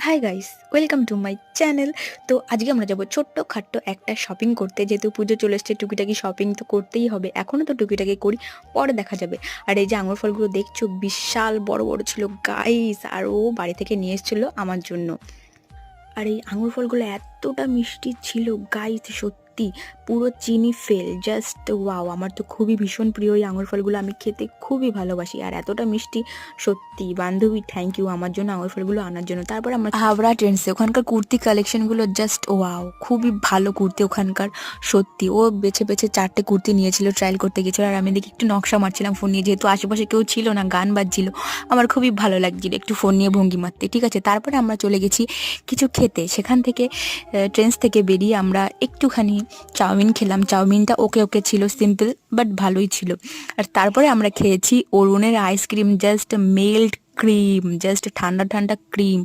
Hi guys, welcome to my channel. তো আজকে আমরা যাবো ছোট্টখাট্ট একটা শপিং করতে, যেহেতু পুজো চলে এসছে। টুকিটাকি শপিং তো করতেই হবে, এখনও তো টুকিটাকি করি, পরে দেখা যাবে। আর এই যে আঙুর ফলগুলো দেখছো, বিশাল বড় বড় ছিল গাইস, আর ও বাড়ি থেকে নিয়ে এসেছিলো আমার জন্য। আর এই আঙুর ফলগুলো এতটা মিষ্টি ছিল গাইস, সত্যি পুরো চিনি ফেল, জাস্ট ওয়াও। আমার তো খুবই ভীষণ প্রিয় এই আঙুর ফলগুলো, আমি খেতে খুবই ভালোবাসি। আর এতটা মিষ্টি, সত্যি বান্ধবী থ্যাংক ইউ আমার জন্য আঙুর ফলগুলো আনার জন্য। তারপর আমরা হাবড়া ট্রেন্ডসে, ওখানকার কুর্তি কালেকশনগুলো জাস্ট ওয়াও, খুবই ভালো কুর্তি ওখানকার। সত্যি ও বেছে বেছে 4টে কুর্তি নিয়েছিল, ট্রায়াল করতে গেছিলো। আর আমি দেখি একটু নকশা মারছিলাম ফোন নিয়ে, যেহেতু আশেপাশে কেউ ছিল না, গান বাজছিল, আমার খুবই ভালো লাগছিল একটু ফোন নিয়ে ভঙ্গি মারতে। ঠিক আছে, তারপরে আমরা চলে গেছি কিছু খেতে। সেখান থেকে ট্রেন্স থেকে বেরিয়ে আমরা একটুখানি চাউমিন খেলাম। চাউমিনটা ওকে ওকে ছিল, সিম্পল বাট ভালোই ছিল। আর তারপরে আমরা খেয়েছি অরুণের ice cream, just melt cream, just ঠান্ডা ঠান্ডা ক্রিম।